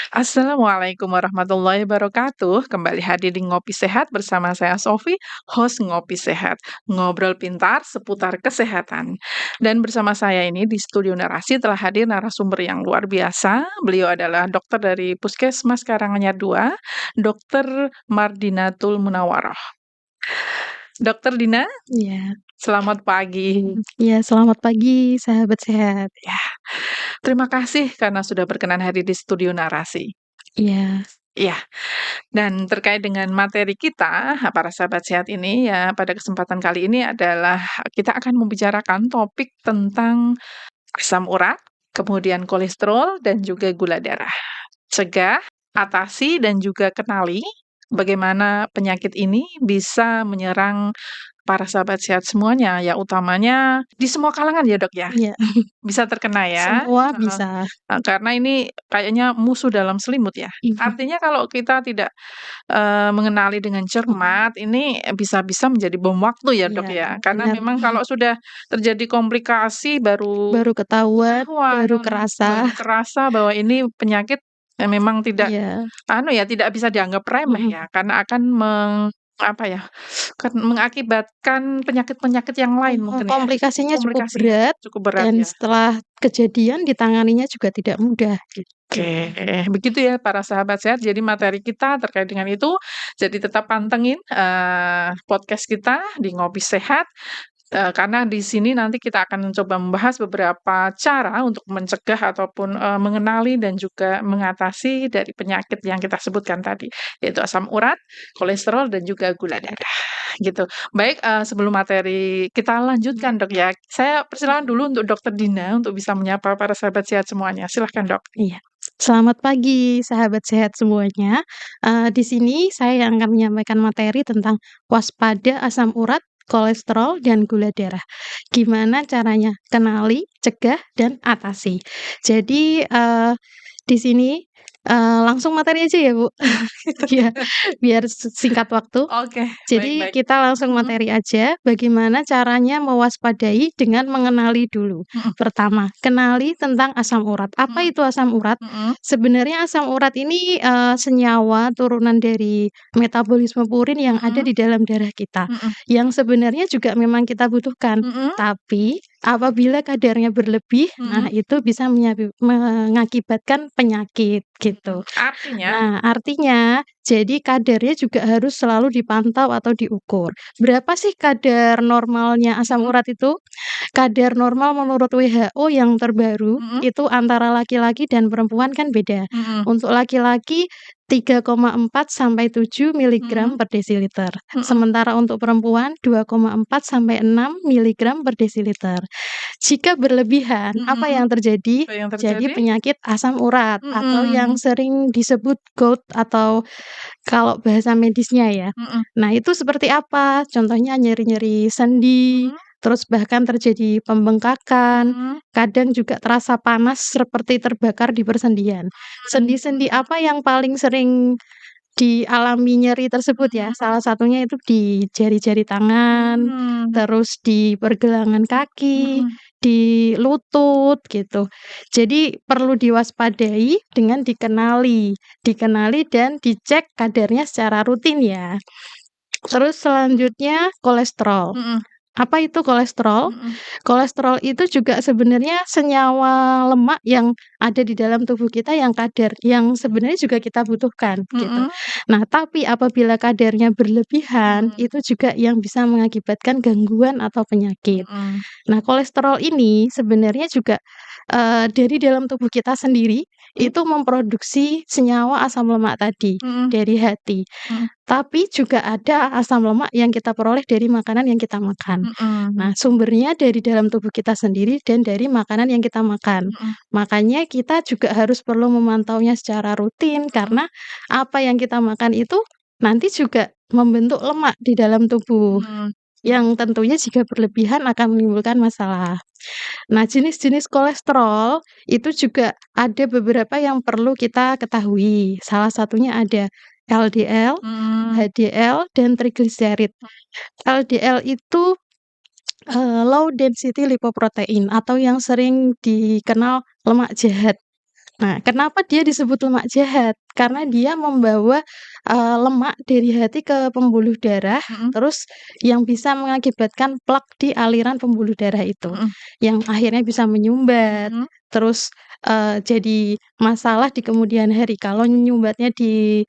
Assalamualaikum warahmatullahi wabarakatuh. Kembali hadir di Ngopi Sehat bersama saya Sofi, host Ngopi Sehat. Ngobrol pintar seputar kesehatan. Dan bersama saya ini di studio narasi telah hadir narasumber yang luar biasa. Beliau adalah dokter dari Puskesmas Karanganyar II, Dokter Mardinatul Munawaroh. Dokter Dina, Iya, selamat pagi. iya selamat pagi sahabat sehat. Ya, terima kasih karena sudah berkenan hadir di studio narasi. Iya, Iya. Dan terkait dengan materi kita, para sahabat sehat ini ya, pada kesempatan kali ini adalah kita akan membicarakan topik tentang asam urat, kemudian kolesterol, dan juga gula darah. Cegah, atasi, dan juga kenali bagaimana penyakit ini bisa menyerang para sahabat sehat semuanya, ya utamanya di semua kalangan ya dok ya, iya, bisa terkena ya. semua Heeh. bisa. Karena ini kayaknya musuh dalam selimut ya. Mhm, Artinya kalau kita tidak mengenali dengan mhm, cermat, ini bisa-bisa menjadi bom waktu ya, Dok, iya ya. Karena benar, memang kalau sudah terjadi komplikasi baru baru ketahuan, baru ketahuan, kerasa. baru kerasa bahwa ini penyakit yang memang tidak Iya, anu ya, tidak bisa dianggap remeh mhm, ya, karena akan apa ya, mengakibatkan penyakit-penyakit yang lain mungkin ya, komplikasinya cukup komplikasinya berat cukup berat dan ya. setelah kejadian ditanganinya juga tidak mudah gitu. Oke, begitu ya para sahabat sehat. Jadi materi kita terkait dengan itu, jadi tetap pantengin, podcast kita di Ngopi Sehat, karena di sini nanti kita akan mencoba membahas beberapa cara untuk mencegah ataupun, mengenali dan juga mengatasi dari penyakit yang kita sebutkan tadi, yaitu asam urat, kolesterol, dan juga gula darah, gitu. Baik, sebelum materi kita lanjutkan, Dok, ya. Saya persilakan dulu untuk Dokter Dina untuk bisa menyapa para sahabat sehat semuanya. Silahkan, Dok. Iya. Selamat pagi sahabat sehat semuanya. Di sini saya yang akan menyampaikan materi tentang waspada asam urat, kolesterol, dan gula darah. Gimana caranya kenali, cegah, dan atasi. Jadi, di sini, langsung materi aja ya, Bu? Iya, biar singkat waktu. Oke, baik Jadi baik. kita langsung Mhm materi aja, bagaimana caranya mewaspadai dengan mengenali dulu. mhm Pertama, kenali tentang asam urat. Apa mhm itu asam urat? mhm Sebenarnya asam urat ini, senyawa turunan dari metabolisme purin yang ada mhm di dalam darah kita, mhm yang sebenarnya juga memang kita butuhkan. mhm Tapi apabila kadarnya berlebih, nah mhm itu bisa mengakibatkan penyakit gitu. Artinya Nah, artinya jadi kadarnya juga harus selalu dipantau atau diukur. Berapa sih kadar normalnya asam mhm urat itu? Kadar normal menurut WHO yang terbaru mhm itu antara laki-laki dan perempuan kan beda. mhm Untuk laki-laki 3,4 sampai 7 miligram mhm per desiliter. mhm Sementara untuk perempuan 2,4 sampai 6 miligram per desiliter. Jika berlebihan, apa mhm. yang terjadi? Apa yang Jadi terjadi? penyakit asam urat atau yang Mhm sering disebut GOUT atau kalau bahasa medisnya ya. mhm Nah, itu seperti apa? Contohnya nyeri-nyeri sendi, mhm terus bahkan terjadi pembengkakan, mhm kadang juga terasa panas seperti terbakar di persendian. Sendi-sendi mhm apa yang paling sering dialami nyeri tersebut ya? Salah satunya itu di jari-jari tangan, mhm terus di pergelangan kaki, mhm di lutut gitu. Jadi perlu diwaspadai dengan dikenali dan dicek kadarnya secara rutin ya. Terus selanjutnya kolesterol. mhm Apa itu kolesterol? mhm Kolesterol itu juga sebenarnya senyawa lemak yang ada di dalam tubuh kita yang kadar yang sebenarnya juga kita butuhkan gitu. mhm Nah, tapi apabila kadarnya berlebihan, mhm itu juga yang bisa mengakibatkan gangguan atau penyakit. mhm Nah, kolesterol ini sebenarnya juga, dari dalam tubuh kita sendiri, itu memproduksi senyawa asam lemak tadi, mhm dari hati. mhm Tapi juga ada asam lemak yang kita peroleh dari makanan yang kita makan. mhm Nah, sumbernya dari dalam tubuh kita sendiri dan dari makanan yang kita makan. mhm Makanya kita juga harus perlu memantaunya secara rutin mhm karena apa yang kita makan itu nanti juga membentuk lemak di dalam tubuh, mhm yang tentunya jika berlebihan akan menimbulkan masalah. Nah, jenis-jenis kolesterol itu juga ada beberapa yang perlu kita ketahui. Salah satunya ada LDL, mhm HDL, dan trigliserid. LDL itu, low density lipoprotein atau yang sering dikenal lemak jahat. Nah, kenapa dia disebut lemak jahat? Karena dia membawa, lemak dari hati ke pembuluh darah, Mhm terus yang bisa mengakibatkan plak di aliran pembuluh darah itu, mhm yang akhirnya bisa menyumbat, mhm terus, jadi masalah di kemudian hari. Kalau menyumbatnya di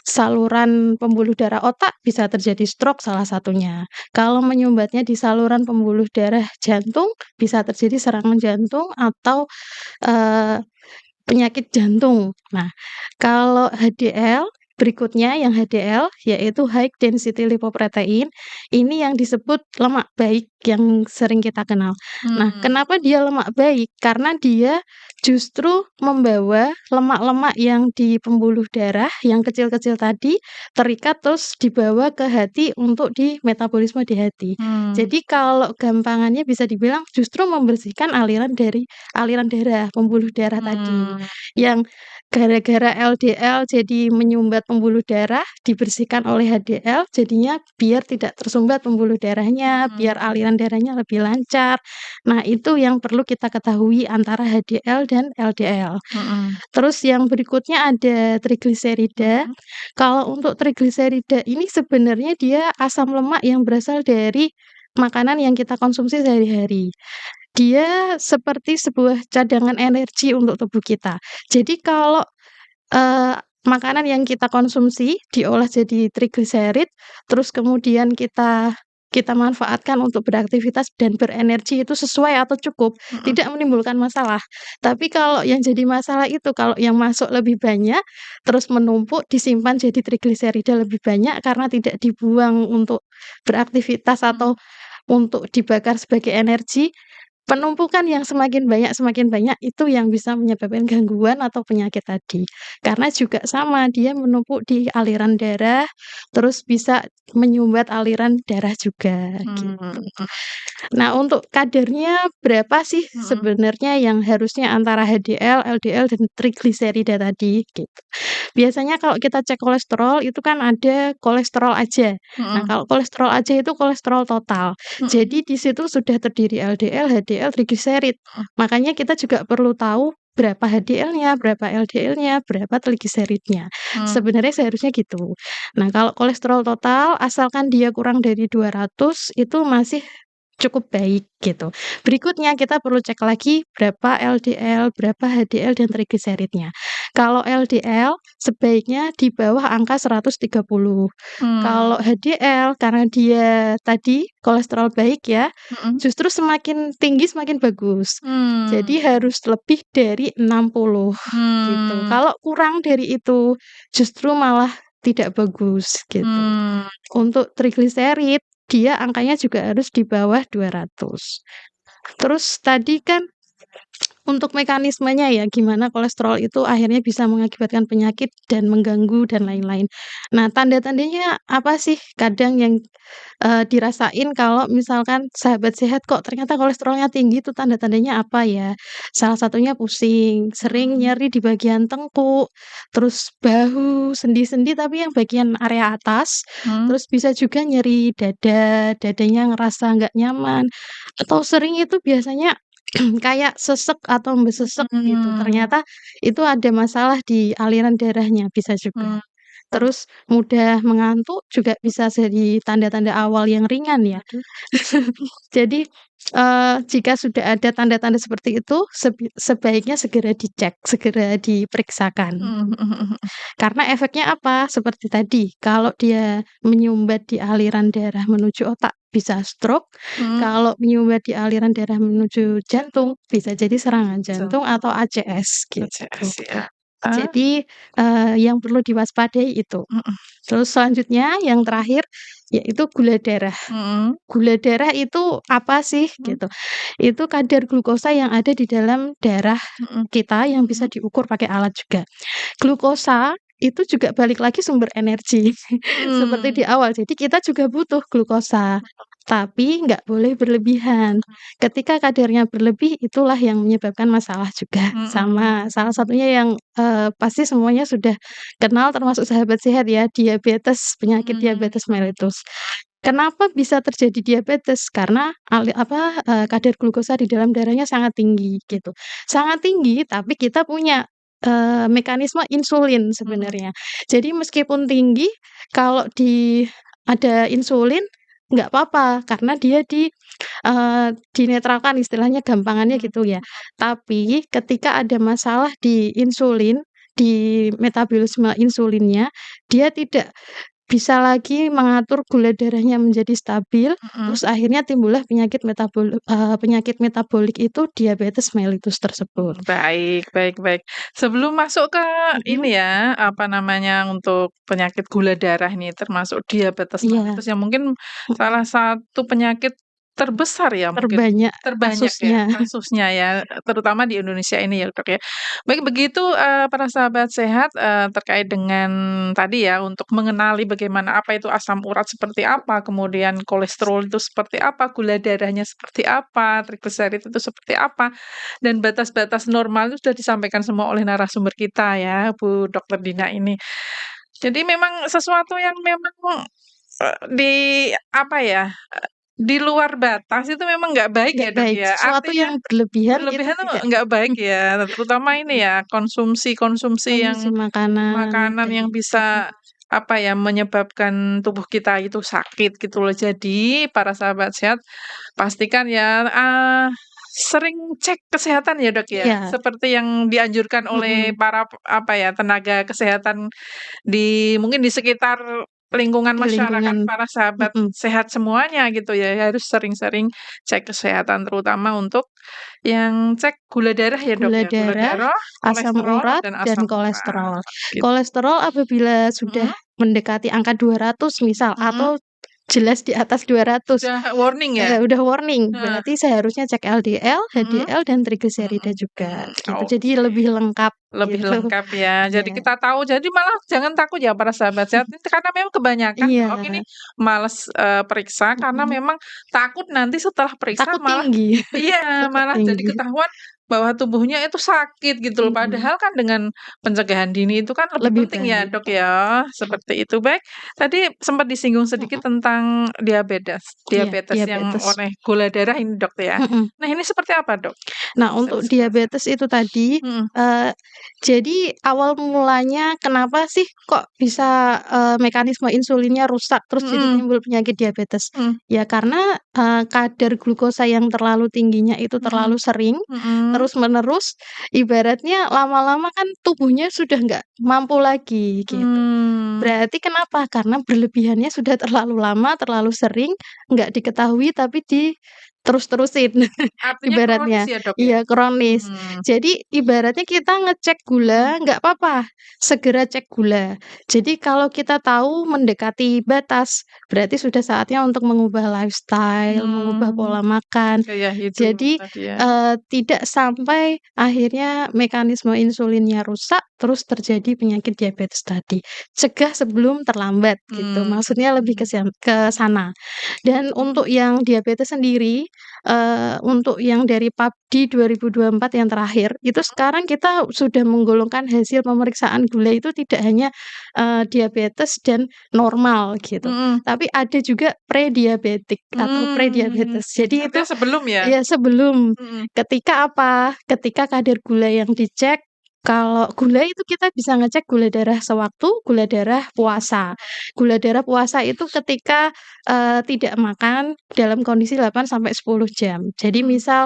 saluran pembuluh darah otak, bisa terjadi stroke salah satunya. Kalau menyumbatnya di saluran pembuluh darah jantung, bisa terjadi serangan jantung atau, eee penyakit jantung. Nah, kalau HDL, berikutnya yang HDL, yaitu high density lipoprotein, ini yang disebut lemak baik yang sering kita kenal. Nah, mhm kenapa dia lemak baik? Karena dia justru membawa lemak-lemak yang di pembuluh darah yang kecil-kecil tadi, terikat terus dibawa ke hati untuk dimetabolisme di hati. mmm Jadi kalau gampangannya bisa dibilang justru membersihkan aliran dari aliran darah, pembuluh darah tadi, mmm yang gara-gara LDL jadi menyumbat pembuluh darah, dibersihkan oleh HDL, jadinya biar tidak tersumbat pembuluh darahnya, biar mhm aliran darahnya lebih lancar. Nah, itu yang perlu kita ketahui antara HDL dan LDL. mhm Terus yang berikutnya ada trigliserida. mhm Kalau untuk trigliserida ini sebenarnya dia asam lemak yang berasal dari makanan yang kita konsumsi sehari-hari. Dia seperti sebuah cadangan energi untuk tubuh kita. Jadi kalau, eee, makanan yang kita konsumsi diolah jadi trigliserid, terus kemudian kita manfaatkan untuk beraktivitas dan berenergi itu sesuai atau cukup, mhm tidak menimbulkan masalah. Tapi kalau yang jadi masalah itu kalau yang masuk lebih banyak, terus menumpuk, disimpan jadi trigliserida lebih banyak karena tidak dibuang untuk beraktivitas mhm atau untuk dibakar sebagai energi, penumpukan yang semakin banyak itu yang bisa menyebabkan gangguan atau penyakit tadi. Karena juga sama, dia menumpuk di aliran darah, terus bisa menyumbat aliran darah juga, mhm gitu. mhm Nah, untuk kadarnya berapa sih mhm sebenarnya yang harusnya antara HDL, LDL, dan trigliserida tadi, gitu. Biasanya kalau kita cek kolesterol itu kan ada kolesterol aja. Nah, mhm kalau kolesterol aja itu kolesterol total. mhm Jadi di situ sudah terdiri LDL, HDL, trigliserid. mhm Makanya kita juga perlu tahu berapa HDL-nya, berapa LDL-nya, berapa trigliseridnya. mmm Sebenarnya seharusnya gitu. Nah, kalau kolesterol total asalkan dia kurang dari 200 itu masih cukup baik gitu. Berikutnya kita perlu cek lagi berapa LDL, berapa HDL, dan trigliseridnya. Kalau LDL sebaiknya di bawah angka 130. Kalau mmm HDL karena dia tadi kolesterol baik ya, mhm justru semakin tinggi semakin bagus. mmm Jadi harus lebih dari 60 gitu. mmm Kalau kurang dari itu justru malah tidak bagus gitu. mmm Untuk trigliserid, dia angkanya juga harus di bawah 200. Terus tadi kan untuk mekanismenya ya, gimana kolesterol itu akhirnya bisa mengakibatkan penyakit dan mengganggu dan lain-lain. Nah, tanda-tandanya apa sih kadang yang, dirasain kalau misalkan sahabat sehat kok ternyata kolesterolnya tinggi itu tanda-tandanya apa ya? Salah satunya pusing, sering mhm nyeri di bagian tengkuk, terus bahu, sendi-sendi tapi yang bagian area atas, mhm terus bisa juga nyeri dada, dadanya ngerasa nggak nyaman, atau sering itu biasanya kayak sesek atau mbesesek gitu, mmm ternyata itu ada masalah di aliran darahnya, bisa juga. mmm Terus mudah mengantuk juga bisa jadi tanda-tanda awal yang ringan ya. waduh Jadi, jika sudah ada tanda-tanda seperti itu, sebaiknya segera dicek, segera diperiksakan. mhm mhm mhm Karena efeknya apa? Seperti tadi, kalau dia menyumbat di aliran darah menuju otak bisa stroke, mhm kalau menyumbat di aliran darah menuju jantung bisa jadi serangan jantung jantung atau ACS gitu. ACS ya, ah, Jadi, yang perlu diwaspadai itu. mhm Terus selanjutnya yang terakhir yaitu gula darah. mhm Gula darah itu apa sih mhm gitu? Itu kadar glukosa yang ada di dalam darah mhm kita yang bisa mhm diukur pakai alat juga. Glukosa itu juga balik lagi sumber energi seperti mmm di awal. Jadi kita juga butuh glukosa, tapi nggak boleh berlebihan. Ketika kadarnya berlebih itulah yang menyebabkan masalah juga. mhm Sama salah satunya yang, pasti semuanya sudah kenal termasuk sahabat sehat ya, diabetes, penyakit mmm diabetes mellitus. Kenapa bisa terjadi diabetes? Karena kadar glukosa di dalam darahnya sangat tinggi gitu. Sangat tinggi tapi kita punya mekanisme insulin Mhm. sebenarnya. Jadi meskipun tinggi, kalau ada insulin nggak apa-apa karena dia dinetralkan istilahnya gampangannya Mhm. gitu ya. Tapi ketika ada masalah di insulin, di metabolisme insulinnya, dia tidak bisa lagi mengatur gula darahnya menjadi stabil, Mhm. terus akhirnya timbullah penyakit metabolik itu diabetes mellitus tersebut. Baik baik baik. Sebelum masuk ke Mhm, ini ya, apa namanya, untuk penyakit gula darah nih, termasuk diabetes iya, mellitus yang mungkin mhm, salah satu penyakit terbesar ya mungkin, terbanyak terbanyak ya kasusnya. kasusnya ya, terutama di Indonesia ini ya, Dok, ya. Baik begitu, para sahabat sehat, terkait dengan tadi ya, untuk mengenali bagaimana apa itu asam urat seperti apa, kemudian kolesterol itu seperti apa, gula darahnya seperti apa, trigliserid itu seperti apa, dan batas-batas normal itu sudah disampaikan semua oleh narasumber kita ya, Bu Dokter Dina ini. Jadi memang sesuatu yang memang, di apa ya, di luar batas itu memang nggak baik Nggak ya, Dok, baik, ya. sesuatu Artinya yang berlebihan itu berlebihan tuh tidak nggak baik mhm ya, terutama ini mhm, ya, konsumsi-konsumsi konsumsi yang makanan makanan dan yang mhm, bisa, apa ya, menyebabkan tubuh kita itu sakit gitu loh. Jadi para sahabat sehat pastikan ya, sering cek kesehatan ya, Dok, ya? iya, Seperti yang dianjurkan oleh mhm, para apa ya, tenaga kesehatan mungkin di sekitar lingkungan di masyarakat, lingkungan para sahabat mhm, sehat semuanya gitu ya, harus sering-sering cek kesehatan, terutama untuk yang cek gula darah ya, Dok, gula ya? Gula darah, darah, asam kolesterol, urat, dan dan asam urat, kolesterol. gitu. Kolesterol apabila sudah Mhm. mendekati angka 200 misal Mhm. atau jelas di atas 200, Udah warning ya? udah warning, Heeh. berarti seharusnya cek LDL, Mhm. HDL, dan trigliserida Mhm. juga, gitu. Jadi Oke. lebih lengkap Lebih gitu. lengkap ya. Jadi Iya, kita tahu, jadi malah jangan takut ya para sahabat sehat, itu karena memang kebanyakan iya, Doc ini males, periksa karena mhm, memang takut nanti setelah periksa takut malah tinggi, iya, takut malah jadi tinggi, ketahuan bahwa tubuhnya itu sakit gitu loh. mhm, Padahal kan dengan pencegahan dini itu kan lebih lebih penting ya, baik, Dok, ya, seperti itu. Baik, tadi sempat disinggung sedikit mhm, tentang diabetes iya, diabetes yang diabetes, oleh gula darah ini, Dok, ya. mhm. Nah, ini seperti apa, Dok? Nah, Bisa untuk dijelaskan? diabetes itu tadi, Mhm. eee, jadi awal mulanya kenapa sih kok bisa, mekanisme insulinnya rusak terus jadi Mhm. timbul penyakit diabetes? Mhm. Ya karena, kadar glukosa yang terlalu tingginya itu Mhm. terlalu sering, Mhm. terus-menerus, ibaratnya lama-lama kan tubuhnya sudah nggak mampu lagi gitu. Mmm. Berarti kenapa? Karena berlebihannya sudah terlalu lama, terlalu sering, nggak diketahui tapi terus-terusin Artinya kronis ibaratnya. ya, Dok, ya? Iya, kronis. Mmm. Jadi ibaratnya kita ngecek Mhm. gula nggak apa-apa, segera cek gula. Jadi kalau kita tahu mendekati batas, berarti sudah saatnya untuk mengubah lifestyle, mengubah Mmm. pola makan. Gaya hidup Jadi, tadi ya? tidak sampai akhirnya mekanisme insulinnya rusak, terus terjadi penyakit diabetes tadi. Cegah sebelum terlambat gitu, Mmm. maksudnya lebih ke sana. Dan Mhm. untuk yang diabetes sendiri, untuk yang dari PABDI 2024 yang terakhir, itu sekarang kita sudah menggolongkan hasil pemeriksaan gula itu tidak hanya, diabetes dan normal gitu, Mhm. tapi ada juga prediabetik atau Mmm. prediabetes. Jadi itu Artinya sebelum ya? ya sebelum, Mhm. ketika apa, ketika kadar gula yang dicek, kalau gula itu kita bisa ngecek gula darah sewaktu, gula darah puasa. Gula darah puasa itu ketika, tidak makan dalam kondisi 8 sampai 10 jam. Jadi Mhm. misal,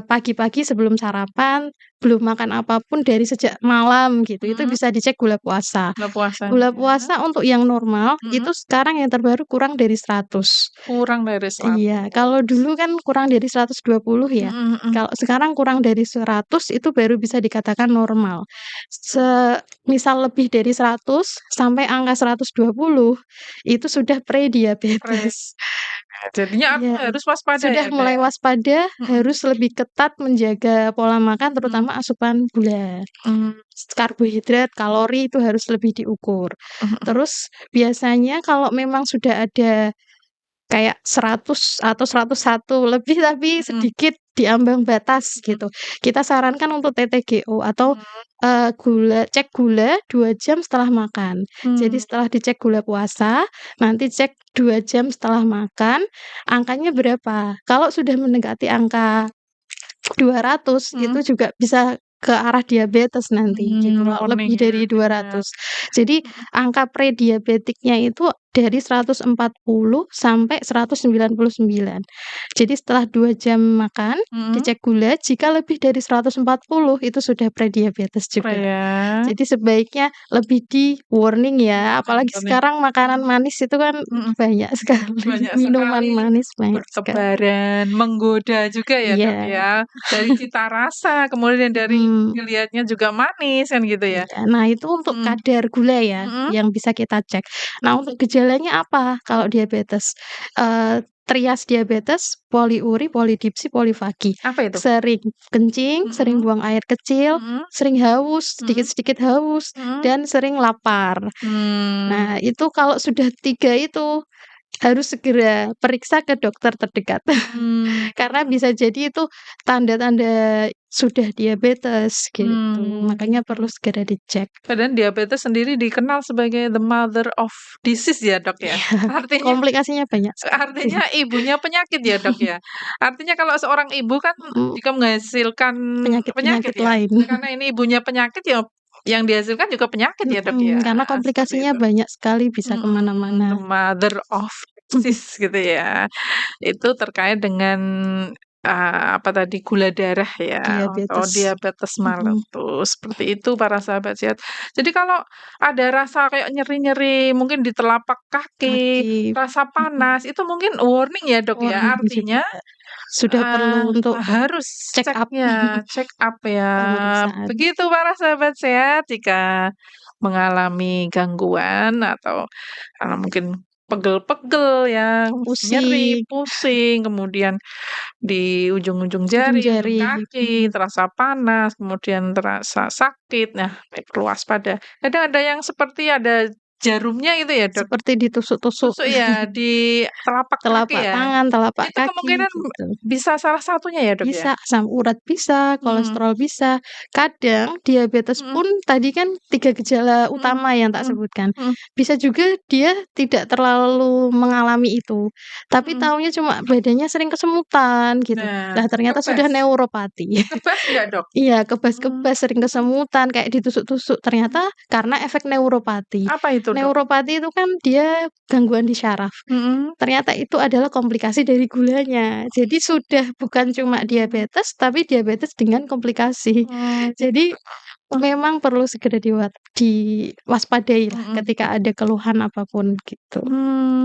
pagi-pagi sebelum sarapan, belum makan apapun dari sejak malam gitu, itu Mhm. bisa dicek gula puasa. Buka puasanya Gula ya? puasa untuk yang normal, Mhm. itu sekarang yang terbaru kurang dari 100. Kurang dari Iya, kalau 100. dulu kan kurang dari 120 ya. Mhm. Mhm. Kalau sekarang kurang dari 100 itu baru bisa dikatakan normal. Misal lebih dari 100 sampai angka 120 itu sudah Pre prediabetes. jadinya Iya, artinya harus waspada sudah ya, Kak, mulai ya? waspada, Mhm. harus lebih ketat menjaga pola makan Mhm. terutama asupan gula. Mmm. Karbohidrat, kalori itu harus lebih diukur. Mhm. Terus biasanya kalau memang sudah ada kayak 100 atau 101 lebih tapi Mhm. sedikit di ambang batas Mhm. gitu. Kita sarankan untuk TTGO atau, Mhm. cek gula 2 jam setelah makan. Jadi Mmm. setelah dicek gula puasa, nanti cek 2 jam setelah makan, angkanya berapa. Kalau sudah mendekati angka 200 Mhm. itu juga bisa ke arah diabetes nanti gitu loh, Warning lebih ya, dari benar. 200. Jadi Mhm angka prediabetiknya itu dari 140 sampai 199. Jadi setelah 2 jam makan, mhm, dicek gula, jika lebih dari 140 itu sudah prediabetes juga. ya. Jadi sebaiknya lebih di-warning ya, apalagi Warning. sekarang makanan manis itu kan Mhm. banyak sekali, Banyak minuman sekali, manis banyak sekali. bertebaran, menggoda juga ya, Dok, Iya, ya. Dari cita rasa, kemudian dari mhm. dilihatnya juga manis kan gitu ya? Iya, nah itu untuk Mhm kadar gula ya, mhm yang bisa kita cek. Nah untuk gejalanya apa kalau diabetes? Trias diabetes, poliuri, polidipsi, polifagi. apa itu? Sering kencing, sering Mhm buang air kecil, mhm sering haus, mhm sedikit-sedikit haus, mhm. dan sering lapar. Mmm, Nah itu kalau sudah 3 itu, harus segera periksa ke dokter terdekat. mmm, Karena bisa jadi itu tanda-tanda sudah diabetes gitu, mmm. makanya perlu segera dicek. Padahal diabetes sendiri dikenal sebagai the mother of disease ya, Dok, ya? Iya, Artinya komplikasinya banyak sekali. artinya ibunya penyakit ya, Dok, ya? Artinya kalau seorang ibu kan Mhm, jika menghasilkan penyakit penyakit-penyakit ya, lain. karena ini ibunya penyakit ya yang dihasilkan juga penyakit ya, Dok, ya? Karena Seperti komplikasinya itu. banyak sekali bisa ke The mana-mana. mother of disease gitu ya. Itu terkait dengan, apa tadi, gula darah ya, atau Diabetes. diabetes Mhm, mellitus, seperti itu para sahabat sehat. Jadi kalau ada rasa kayak nyeri-nyeri mungkin di telapak kaki, kaki, rasa mhm, panas, itu mungkin warning ya, Dok, ya? warning Artinya, juga. Sudah perlu untuk harus check up, check up ya. pemeriksaan. Begitu para sahabat sehat, jika mengalami gangguan atau mungkin pegel-pegel ya, nyeri, Pusing, pusing, kemudian di ujung-ujung ujung jari, ujung jari, kaki, terasa panas, kemudian terasa sakit. Nah, perlu waspada. Kadang ada yang seperti ada jarumnya itu ya, Dok? seperti ditusuk-tusuk. Tusuk ya di telapak kaki Telapak ya? tangan, telapak Itu kaki, kemungkinan gitu. bisa salah satunya ya, Dok, ya? Bisa, asam urat bisa, Mhm kolesterol bisa. Kadang diabetes mhm pun tadi kan 3 gejala mhm utama yang tak mhm sebutkan. mhm Bisa juga dia tidak terlalu mengalami itu, tapi mhm. taunya cuma badannya sering kesemutan gitu. Nah, Lah ternyata sudah kebas neuropati. kebas nggak, Dok? Iya, Mmm, kebas-kebas, sering mhm kesemutan, kayak ditusuk-tusuk, mhm. ternyata karena efek neuropati. Apa itu, Dok? Neuropati itu kan dia gangguan di syaraf. Mhm. Ternyata itu adalah komplikasi dari gulanya. Jadi sudah bukan cuma Mmm, diabetes, tapi diabetes dengan komplikasi. gitu. Jadi memang perlu segera diwaspadailah Mhm. ketika ada keluhan apapun gitu.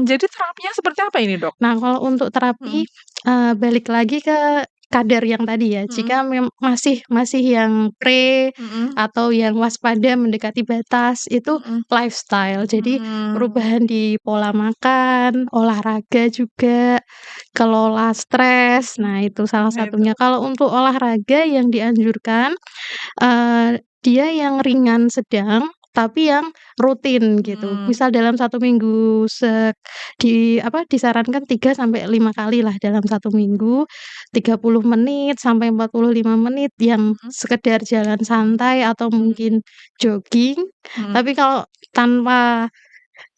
Jadi terapinya seperti apa ini, Dok? Nah, kalau untuk terapi, Mhm balik lagi ke kadar yang tadi ya, mhm jika masih masih yang mhm atau yang waspada mendekati batas, itu mhm lifestyle. Jadi mhm. perubahan di pola makan, olahraga juga, kelola stres, nah itu salah Nah itu. satunya. Kalau untuk olahraga yang dianjurkan, dia yang ringan sedang, tapi yang rutin gitu. Mhm Misal dalam 1 minggu disarankan 3 sampai 5 kali lah dalam 1 minggu, 30 menit sampai 45 menit yang mhm sekedar jalan santai atau mhm mungkin jogging. mhm Tapi kalau tanpa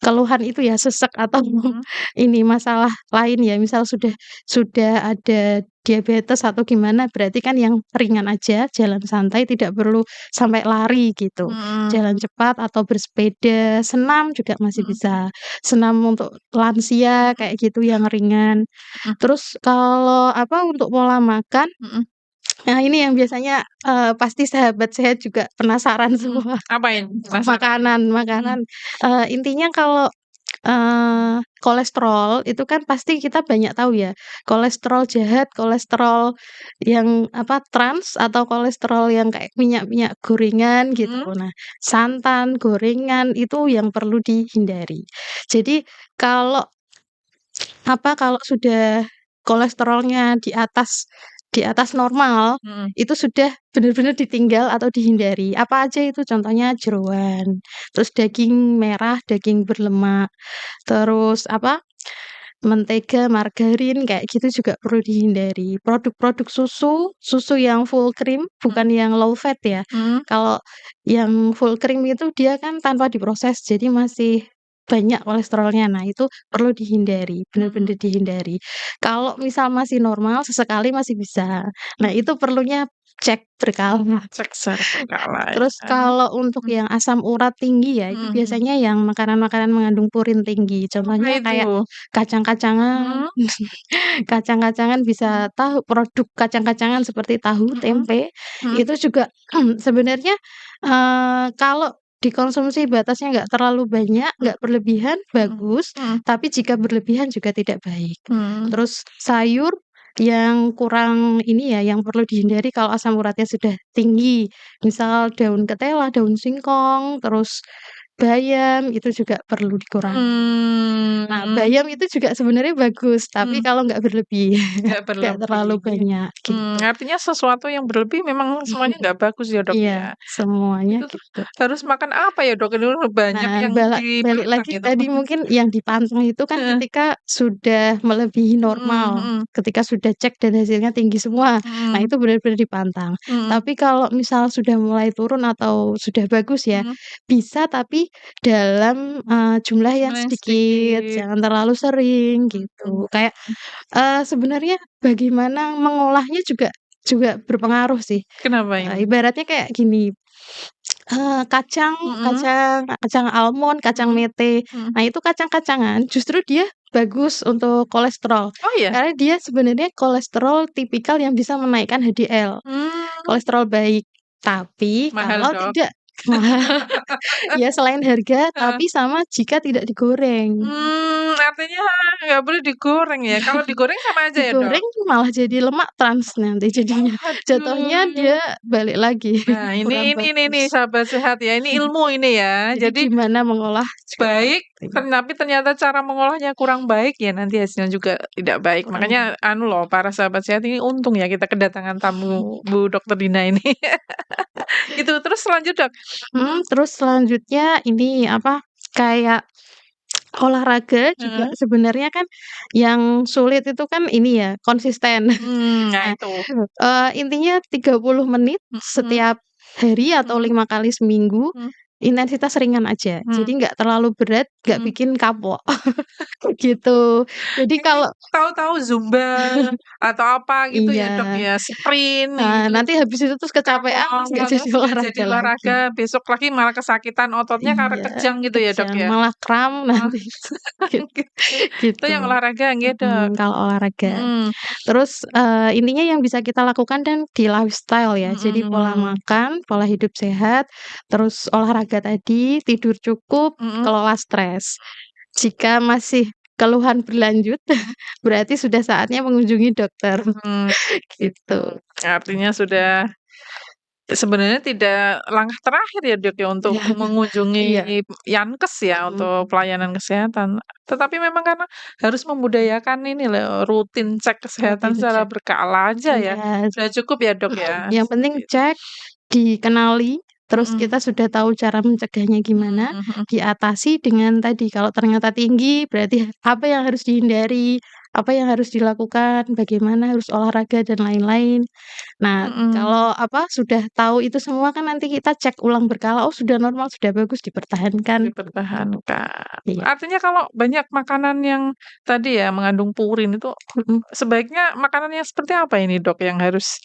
keluhan itu ya sesek atau mhm ini masalah lain ya, misal sudah ada diabetes atau gimana, berarti kan yang ringan aja, jalan santai, tidak perlu sampai lari gitu. Jalan mhm cepat atau bersepeda, senam juga masih mhm bisa. Senam untuk lansia mhm kayak gitu yang ringan. mhm Terus kalau apa, untuk pola makan, mhm nah ini yang biasanya, pasti sahabat sehat juga penasaran mhm. semua. Apa ini? Penasaran. Makanan Mhm makanan, intinya kalau, kolesterol itu kan pasti kita banyak tahu ya, kolesterol jahat, kolesterol yang apa, trans atau kolesterol yang kayak minyak-minyak gorengan gitu. mhm Nah, santan, gorengan itu yang perlu dihindari. Jadi kalau apa, kalau sudah kolesterolnya di atas normal, mhm itu sudah benar-benar ditinggal atau dihindari. Apa aja itu? Contohnya jeroan, terus daging merah, daging berlemak, terus apa, mentega, margarin, kayak gitu juga perlu dihindari. Produk-produk susu, susu yang full cream, bukan yang low fat ya. mhm Kalau yang full cream itu dia kan tanpa diproses, jadi masih banyak kolesterolnya. Nah, itu perlu dihindari, mhm benar-benar dihindari. Kalau misal masih normal, sesekali masih bisa. Nah, mhm itu perlunya cek berkala. Cek secara berkala Terus ya. kalau untuk Mhm yang asam urat tinggi ya, itu mhm mhm. biasanya yang makanan-makanan mengandung purin tinggi. Apa Contohnya itu? kayak kacang-kacangan, Mhm kacang-kacangan mhm bisa tahu produk kacang-kacangan seperti tahu, mhm tempe, mhm itu juga sebenarnya, kalau dikonsumsi batasnya nggak terlalu banyak, mhm nggak berlebihan, mhm bagus, mhm tapi jika berlebihan juga tidak baik. mhm Terus sayur yang kurang ini ya, yang perlu dihindari kalau asam uratnya sudah tinggi, misal daun ketela, daun singkong, terus bayam, itu juga perlu dikurangi. Nah, mmm, bayam itu juga sebenarnya bagus, tapi mhm, kalau nggak berlebih, nggak nggak terlalu berlebih. banyak, gitu. Artinya sesuatu yang berlebih memang semuanya Mhm, nggak bagus ya, Dok, iya, ya? semuanya Itu tuh gitu. harus makan apa ya, Dok? Ini banyak Nah, yang balik dipantang lagi itu. tadi mungkin yang dipantang itu kan Heeh, ketika sudah melebihi mhm normal, mhm ketika sudah cek dan hasilnya tinggi semua. Nah, mhm itu benar-benar dipantang. mhm Tapi kalau misal sudah mulai turun atau sudah bagus ya, mhm, bisa tapi dalam, jumlah yang cuma yang sedikit, sedikit. jangan terlalu sering Mhm gitu. Kayak, sebenarnya bagaimana mengolahnya juga berpengaruh sih. kenapa ini? Ibaratnya kayak gini, kacang Mhm kacang kacang almond, kacang mhm mete. mhm. Nah, itu kacang-kacangan justru dia bagus untuk kolesterol, Oh, iya? karena dia sebenarnya kolesterol tipikal yang bisa menaikkan HDL, Mmm, kolesterol baik. Tapi mahal, kalau Dok. tidak ya selain harga, tapi sama jika tidak digoreng. Artinya nggak boleh digoreng ya? Kalau digoreng sama aja ya, Dok? Digoreng malah jadi lemak trans nanti jadinya. Jatuhnya dia Aduh. balik lagi, Nah, kurang ini nih bagus. sahabat sehat ya, ini ilmu ini ya. Jadi Jadi gimana mengolah juga baik, penting, tapi ternyata cara mengolahnya kurang baik, ya nanti hasilnya juga tidak baik. kurang Makanya baik. anu loh, para sahabat sehat ini untung ya kita kedatangan tamu Bu Dokter Dina ini. Itu, terus lanjut, Dok? Mhm, Terus selanjutnya ini, apa, kayak olahraga juga heeh, sebenarnya kan yang sulit itu kan ini ya, konsisten. nah Nah, itu, intinya 30 menit mhm setiap hari atau mhm 5 kali seminggu, mhm intensitas ringan aja. mhm Jadi nggak terlalu berat, nggak mhm. bikin kapok, gitu. Jadi Ini kalau tahu-tahu Zumba atau apa gitu ya, Dok, iya, ya, sprint gitu. nanti habis itu terus kecapean, Kapok, terus nggak jadi terus nggak jadi olahraga olahraga, lagi. besok lagi malah kesakitan ototnya karena Iya, kejang gitu ya, Dok, kejang, ya? malah kram Oh, nanti, gitu gitu. Itu gitu. yang olahraga nggih, Dok. Kalau olahraga. Mhm, Terus, intinya yang bisa kita lakukan dan di lifestyle ya, jadi pola mhm, makan, pola hidup sehat, terus olahraga tadi, tidur cukup, mhm, kelola stres. Jika masih keluhan berlanjut, berarti sudah saatnya mengunjungi dokter, mhm, gitu. gitu. Artinya sudah sebenarnya tidak langkah terakhir ya, Dok, ya, untuk Iya mengunjungi iya, Yankes ya, untuk mhm, pelayanan kesehatan. Tetapi memang karena harus membudayakan ini loh, rutin cek kesehatan rutin secara cek. berkala aja ya. Iya. Sudah cukup ya, Dok, ya? Yang penting Seperti itu. cek, dikenali, terus Mhm, kita sudah tahu cara mencegahnya gimana, mhm mhm. diatasi dengan tadi, kalau ternyata tinggi berarti apa yang harus dihindari, apa yang harus dilakukan, bagaimana harus olahraga dan lain-lain. Nah, Mhm, kalau apa, sudah tahu itu semua kan nanti kita cek ulang berkala, oh sudah normal, sudah bagus, dipertahankan. dipertahankan. Iya, Artinya kalau banyak makanan yang tadi ya, mengandung purin itu mhm, sebaiknya makanan yang seperti apa ini, Dok, yang harus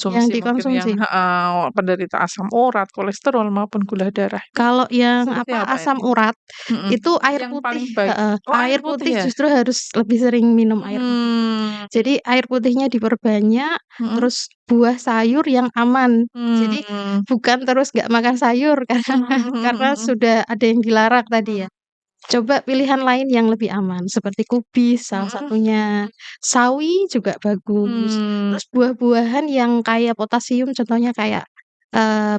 yang dikonsumsi mungkin yang dikonsumsi. heeh, penderita asam urat, kolesterol, maupun gula darah itu Kalau yang seperti apa, apa asam ini? urat, Mhm, itu air yang putih paling baik heeh, oh, air air putih putih ya? justru harus lebih sering minum air putih. Mmm, Jadi air putihnya diperbanyak, mhm, terus buah sayur yang aman. Jadi mmm, bukan terus nggak makan sayur mhm mhm karena mhm sudah ada yang dilarang tadi ya. mhm Coba pilihan lain yang lebih aman seperti kubis salah mhm, satunya, sawi juga bagus. mmm, Terus buah-buahan yang kaya potasium contohnya kayak,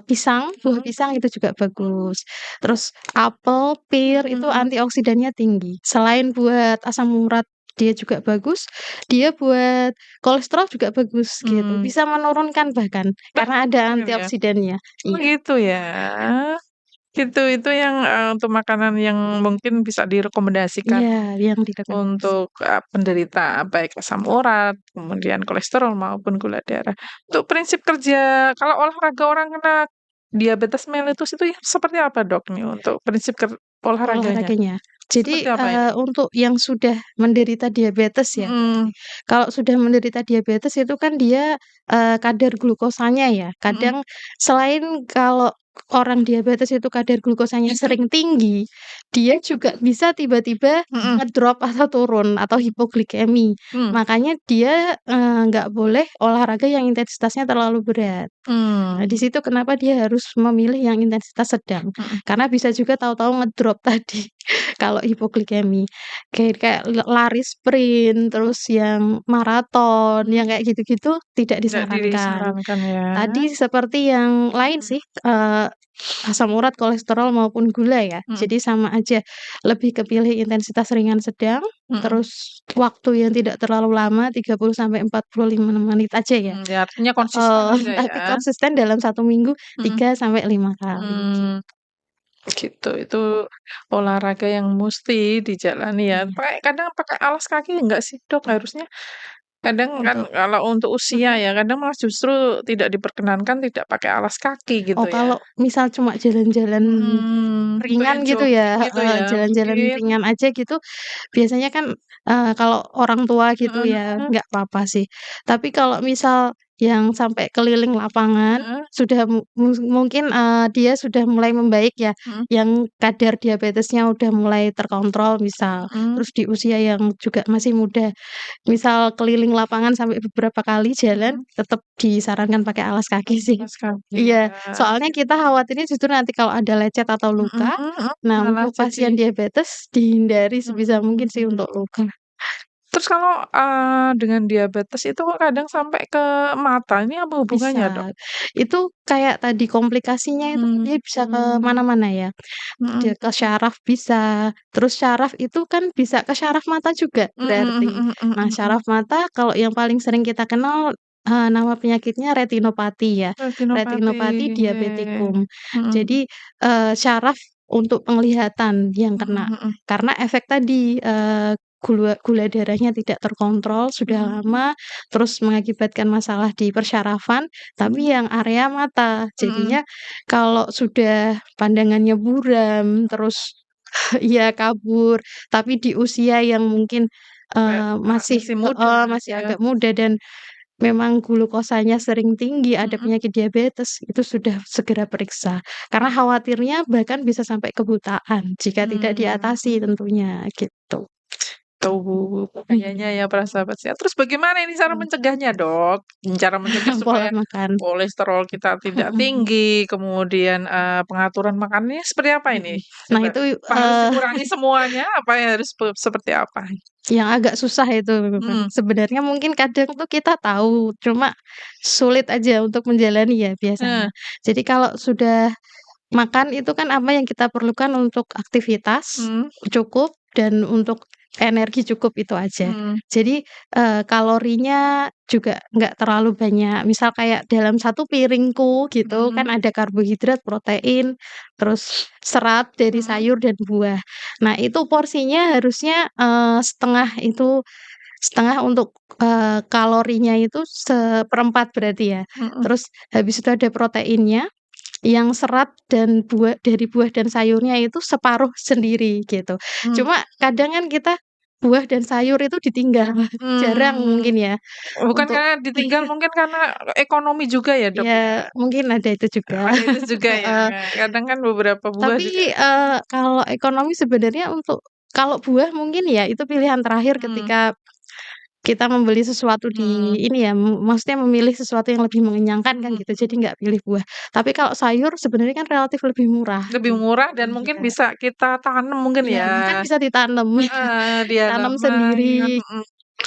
pisang, buah mhm, pisang itu juga bagus. Terus apel, pir itu mhm, antioksidannya tinggi. Selain buat asam urat dia juga bagus, dia buat kolesterol juga bagus gitu, mmm, bisa menurunkan bahkan karena ada bener ya? antioksidannya. Oh, Iya gitu ya? Itu yang, untuk makanan yang mungkin bisa direkomendasikan iya yang direkomendasi. untuk, penderita baik asam urat, kemudian kolesterol maupun gula darah. Untuk prinsip kerja kalau olahraga orang kena diabetes mellitus itu seperti apa, Dok, nih untuk prinsip olahraganya? Olahraganya. Jadi, Seperti apa ini? untuk yang sudah menderita diabetes ya Mhm, berarti. Kalau sudah menderita diabetes itu kan dia, kadar glukosanya ya, mhm, kadang selain kalau orang diabetes itu kadar glukosanya sering tinggi, dia juga bisa tiba-tiba mhm, ngedrop atau turun atau hipoglikemi. mmm, Makanya dia, nggak boleh olahraga yang intensitasnya terlalu berat. Nah, di mmm, situ kenapa dia harus memilih yang intensitas sedang, mhm, karena bisa juga tahu-tahu ngedrop tadi kalau hipoglikemi. Kayak kayak lari sprint, terus yang maraton, yang mmm, kayak gitu-gitu tidak tidak disarankan. disarankan ya? Tadi seperti yang lain Mhm, sih, asam urat, kolesterol, maupun gula ya. mhm, Jadi sama aja, lebih ke pilih intensitas ringan sedang, mhm, terus waktu yang tidak terlalu lama, 30 sampai 45 menit aja ya. ya artinya konsisten Heeh, aja ya? tapi konsisten dalam 1 minggu Mhm, 3 sampai 5 kali, gitu. mmm. Gitu, itu olahraga yang musti dijalani ya. Iya, Kadang pakai alas kaki enggak sih, Dok, harusnya? Kadang kan untuk kalau untuk usia mhm. ya, kadang malah justru tidak diperkenankan tidak pakai alas kaki gitu Oh, ya. kalau misal cuma jalan-jalan Untuk ringan yang gitu jogging ya gitu heeh, ya jalan-jalan mungkin. ringan aja gitu, biasanya kan, kalau orang tua gitu ya, Heeh, nggak apa-apa sih. Tapi kalau misal yang sampai keliling lapangan, heeh, sudah mungkin, dia sudah mulai membaik ya, mhm, yang kadar diabetesnya udah mulai terkontrol misal, mhm, terus di usia yang juga masih muda. Misal keliling lapangan sampai beberapa kali jalan, mhm, tetep disarankan pakai alas kaki sih. alas kaki ya, Iya, soalnya kita gitu. khawatirnya justru nanti kalau ada lecet atau Mhm, luka, mhm, nah malah untuk jadi pasien diabetes dihindari sebisa mungkin sih mhm. untuk luka. Terus kalau, dengan diabetes itu kok kadang sampai ke mata, ini apa hubungannya, Dok? Bisa. Itu kayak tadi komplikasinya itu kan dia bisa ke Mmm, mana-mana ya. mhm, Dia ke syaraf bisa, terus syaraf itu kan bisa ke syaraf mata juga mhm berarti. mhm mhm Nah, mhm. syaraf mata kalau yang paling sering kita kenal, nama penyakitnya retinopati ya, Retinopati, retinopati oke. diabetikum. Mhm, Jadi, syaraf untuk penglihatan yang mhm kena, mhm, karena efek tadi, gula gula darahnya tidak terkontrol sudah mhm lama, terus mengakibatkan masalah di persyarafan, tapi mhm yang area mata. mhm, Jadinya kalau sudah pandangannya buram, terus iya kabur, tapi di usia yang mungkin, masih masih muda heeh, gitu masih ya? agak muda dan memang glukosanya sering tinggi, ada Mhm, penyakit diabetes, itu sudah segera periksa. Karena khawatirnya bahkan bisa sampai kebutaan jika tidak mmm. diatasi tentunya, gitu. Tuh, kayaknya ya para sahabat sehat. Terus bagaimana ini cara Mhm. mencegahnya, Dok? Cara mencegah Pola supaya makan. kolesterol kita tidak tinggi, kemudian, pengaturan makannya seperti apa ini? Mhm. Nah Coba, itu, apa harus dikurangi semuanya? Apa yang harus seperti apa? yang agak susah itu memang. Mhm, Sebenarnya mungkin kadang tuh kita tahu, cuma sulit aja untuk menjalani ya biasanya. heeh, Jadi kalau sudah makan itu kan apa yang kita perlukan untuk aktivitas mhm, cukup dan untuk energi cukup itu aja. mhm, Jadi, kalorinya juga nggak terlalu banyak. Misal kayak dalam satu piringku gitu kan mhm, ada karbohidrat, protein, terus serat dari mhm, sayur dan buah. Nah itu porsinya harusnya, setengah untuk, kalorinya itu seperempat berarti ya. mhm, Terus habis itu ada proteinnya yang serat dan dari buah dan sayurnya itu separuh sendiri gitu. mmm, Cuma kadang kan kita buah dan sayur itu ditinggal, jarang mmm. mungkin ya Bukan untuk karena ditinggal, mungkin karena ekonomi juga ya, Dok, ya? ya mungkin ada itu juga, Ada itu juga ya? heeh. Kadang kan beberapa buah juga Tapi, kalau ekonomi sebenarnya untuk kalau buah mungkin ya itu pilihan terakhir mhm, ketika kita membeli sesuatu di mhm. ini ya, maksudnya memilih sesuatu yang lebih mengenyangkan kan Mhm, gitu, jadi nggak pilih buah. Tapi kalau sayur sebenarnya kan relatif lebih murah lebih gitu. murah dan mungkin Iya bisa kita tanam mungkin iya, ya? bahkan bisa ditanam, Heeh, di tanam halaman, sendiri, mhm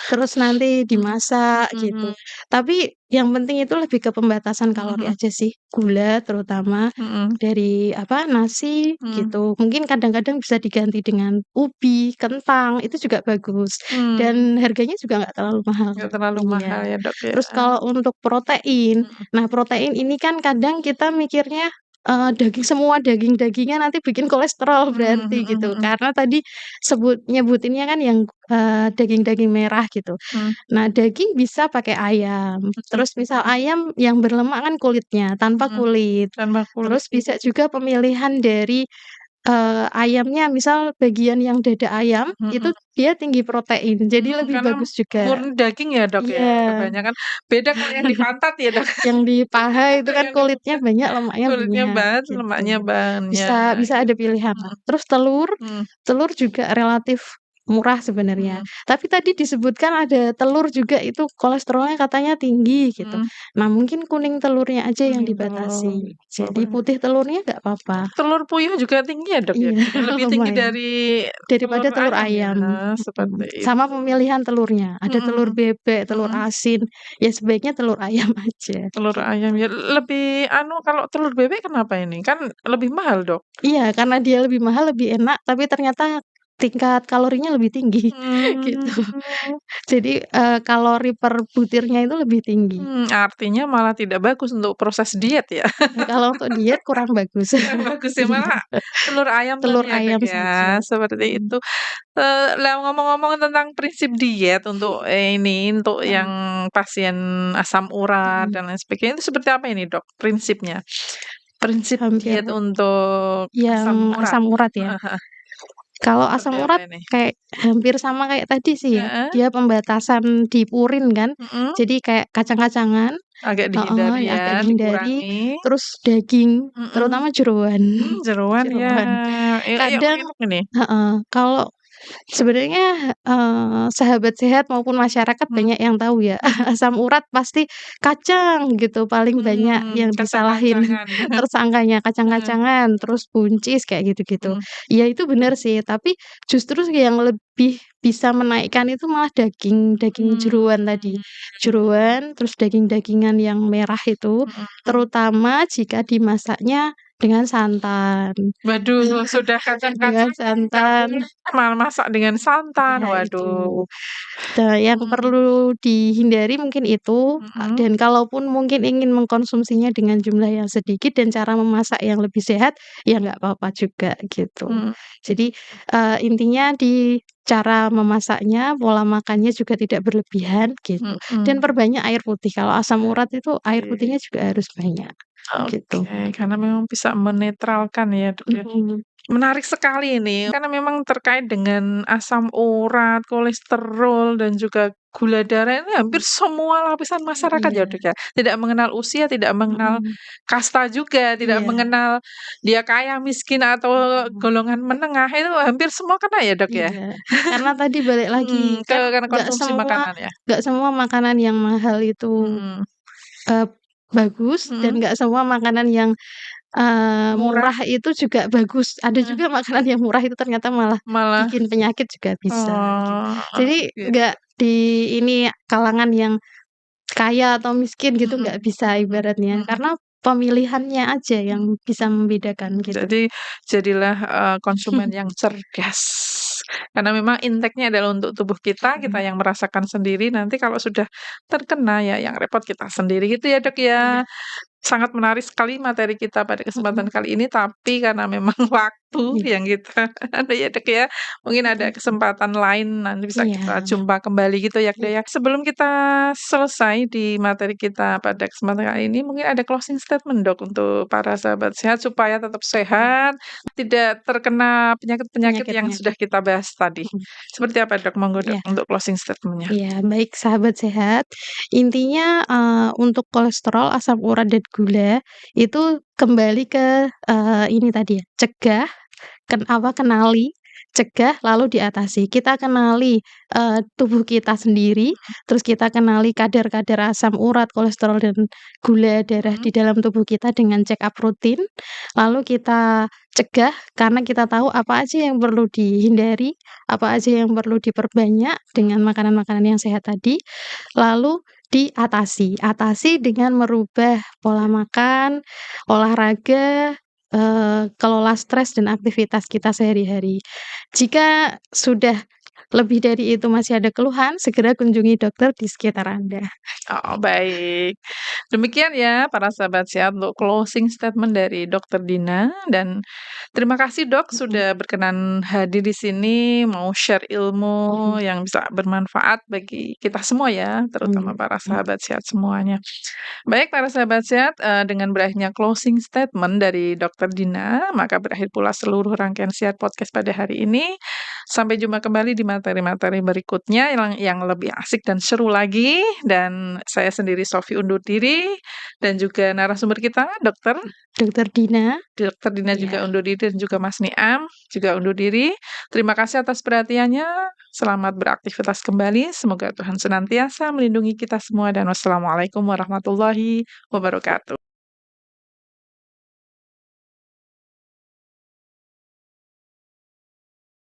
terus nanti mhm dimasak gitu. mhm Tapi yang penting itu lebih ke pembatasan kalori mhm aja sih, gula terutama mhm dari apa, nasi mhm gitu. Mungkin kadang-kadang bisa diganti dengan ubi, kentang, itu juga bagus mmm, dan harganya juga nggak terlalu mahal. nggak terlalu mahal Iya. ya, Dok, ya? Terus kalau untuk protein, Mhm nah protein ini kan kadang kita mikirnya, semua daging-dagingnya nanti bikin kolesterol mhm berarti mhm gitu, mhm karena tadi nyebutinnya kan yang, daging-daging merah gitu. mhm Nah, daging bisa pakai ayam, mhm terus misal ayam yang berlemak kan kulitnya, tanpa mhm, kulit. tanpa kulit, Terus bisa juga pemilihan dari ayamnya misal bagian yang dada ayam, itu Mhm. dia tinggi protein, jadi lebih Karena bagus juga. murni daging ya, Dok, ya? Iya, Kebanyakan beda kalau yang di pantat ya, Dok? yang di paha itu kan Yang di kulitnya pantat banyak, lemaknya kulitnya banyak, banget, gitu. lemaknya banyak, Bisa bisa ada gitu. pilihan lah. Mhm Terus telur, mhm telur juga relatif murah sebenarnya. mhm Tapi tadi disebutkan ada telur juga itu kolesterolnya katanya tinggi gitu. mhm. Nah mungkin kuning telurnya aja yang Kuning dibatasi. telur, Jadi putih telurnya nggak apa-apa. telur puyuh juga tinggi ya, Dok, ya? Iya Lebih tinggi lumayan. dari telur Daripada telur ayam ya? ayam, Seperti sama itu. pemilihan telurnya, ada telur Mhm bebek, telur mhm. asin, ya sebaiknya telur ayam aja, Telur ayam gitu. ya lebih kalau telur bebek kenapa ini? Kan lebih mahal, Dok. Iya, karena dia lebih mahal, lebih enak, tapi ternyata tingkat kalorinya lebih tinggi, gitu. Mmm. Jadi, kalori per butirnya itu lebih tinggi. Artinya malah tidak bagus untuk proses diet ya? Kalau untuk diet kurang bagus. Kurang bagus ya, Iya, malah telur ayam tadi telur ya, Dok, ayam ya, saja. seperti Mhm, itu. Lah ngomong-ngomong tentang prinsip diet untuk untuk yang heeh, pasien asam urat mhm. dan lain sebagainya itu seperti apa ini, Dok, prinsipnya? Prinsip Hampir diet untuk asam yang urat? asam urat ya. Heeh heeh, Kalau seperti asam apa urat ini? kayak hampir sama kayak tadi sih ya, Heeh, dia pembatasan di purin kan, mhm, jadi kayak kacang-kacangan agak heeh, dihindari ya agak ya, dihindari, dikurangi, terus daging, mhm, terutama jeroan. jeroan ya, Jeroan. iya Kadang enak ini, heeh, kalau sebenarnya, sahabat sehat maupun masyarakat mhm banyak yang tahu ya, mhm, asam urat pasti kacang gitu paling banyak yang disalahin kacang-kacangan, tersangkanya, heeh, kacang-kacangan, terus buncis kayak gitu-gitu. mhm Ya itu benar sih, tapi justru yang lebih bisa menaikkan itu malah daging daging mmm, jeroan tadi. Jeroan, terus daging-dagingan yang merah itu, mhm mhm. terutama jika dimasaknya dengan santan. Waduh, sudah Dengan kacang-kacangan nggak santan, boleh malah masak dengan santan, ya itu. waduh, Yang mhm perlu dihindari mungkin itu, mhm dan kalaupun mungkin ingin mengkonsumsinya dengan jumlah yang sedikit dan cara memasak yang lebih sehat, ya nggak apa-apa juga gitu. mhm Jadi, intinya di cara memasaknya, pola makannya juga tidak berlebihan gitu, dan mhm, perbanyak air putih. Kalau asam urat itu air oke putihnya juga harus banyak, gitu. oke, karena memang bisa menetralkan ya, Dok, ya. Mhm, Menarik sekali ini, karena memang terkait dengan asam urat, kolesterol, dan juga gula darah ini hampir semua lapisan masyarakat ya, iya, Dok, ya. Tidak mengenal usia, tidak mengenal mhm, kasta juga, tidak iya, mengenal dia kaya, miskin, atau mhm. golongan menengah, itu hampir semua kena ya, Dok, ya? Iya, karena tadi balik lagi, kan Karena nggak konsumsi semua makanan ya? nggak semua makanan yang mahal itu, Mhm eee, bagus dan mhm, nggak semua makanan yang, murah, murah itu juga bagus. Ada heeh, juga makanan yang murah itu ternyata malah malah bikin penyakit juga bisa, gitu. oh, Jadi nggak gitu, di ini kalangan yang kaya atau miskin gitu mhm nggak bisa mhm ibaratnya, mhm. karena pemilihannya aja yang bisa membedakan gitu. Jadi jadilah, konsumen yang cerdas. Karena memang intake-nya adalah untuk tubuh kita, kita Mhm, yang merasakan sendiri, nanti kalau sudah terkena ya yang repot kita sendiri gitu ya, Dok, iya, ya. Sangat menarik sekali materi kita pada kesempatan mhm, kali ini, tapi karena memang waktu iya, yang kita ada ya, Dok, ya. Mungkin ada mhm, kesempatan lain nanti bisa kita iya, jumpa kembali gitu ya, Dok, iya. ya. Sebelum kita selesai di materi kita pada kesempatan kali ini, mungkin ada closing statement, Dok, untuk para sahabat sehat supaya tetap Mhm, sehat, tidak terkena penyakit-penyakit yang sudah penyakit-penyakit, kita bahas tadi. mhm, Seperti apa, Dok? Monggo, Dok, iya untuk closing statement-nya. iya, baik sahabat sehat, intinya, untuk kolesterol, asam urat, dan gula itu kembali ke, ini tadi ya, cegah, kenali, cegah, lalu diatasi. Kita kenali, tubuh kita sendiri, terus kita kenali kadar-kadar asam urat, kolesterol, dan gula darah Mhm di dalam tubuh kita dengan check up rutin, lalu kita cegah karena kita tahu apa aja yang perlu dihindari, apa aja yang perlu diperbanyak dengan makanan-makanan yang sehat tadi, lalu atasi dengan merubah pola makan, olahraga, kelola stres dan aktivitas kita sehari-hari. Jika sudah lebih dari itu masih ada keluhan, segera kunjungi dokter di sekitar Anda. Oh, baik. Demikian ya para sahabat sehat untuk closing statement dari Dokter Dina dan terima kasih Dok Mhm, sudah berkenan hadir di sini mau share ilmu mhm, yang bisa bermanfaat bagi kita semua ya, terutama mhm, para mhm, sahabat sehat semuanya. Baik para sahabat sehat, dengan berakhirnya closing statement dari Dokter Dina, maka berakhir pula seluruh rangkaian Sehat Podcast pada hari ini. Sampai jumpa kembali di materi-materi berikutnya yang lebih asik dan seru lagi, dan saya sendiri Sofi undur diri, dan juga narasumber kita Dokter Dina, Dokter Dina iya, juga undur diri dan juga Mas Niam juga undur diri. Terima kasih atas perhatiannya, selamat beraktivitas kembali, semoga Tuhan senantiasa melindungi kita semua dan wassalamualaikum warahmatullahi wabarakatuh.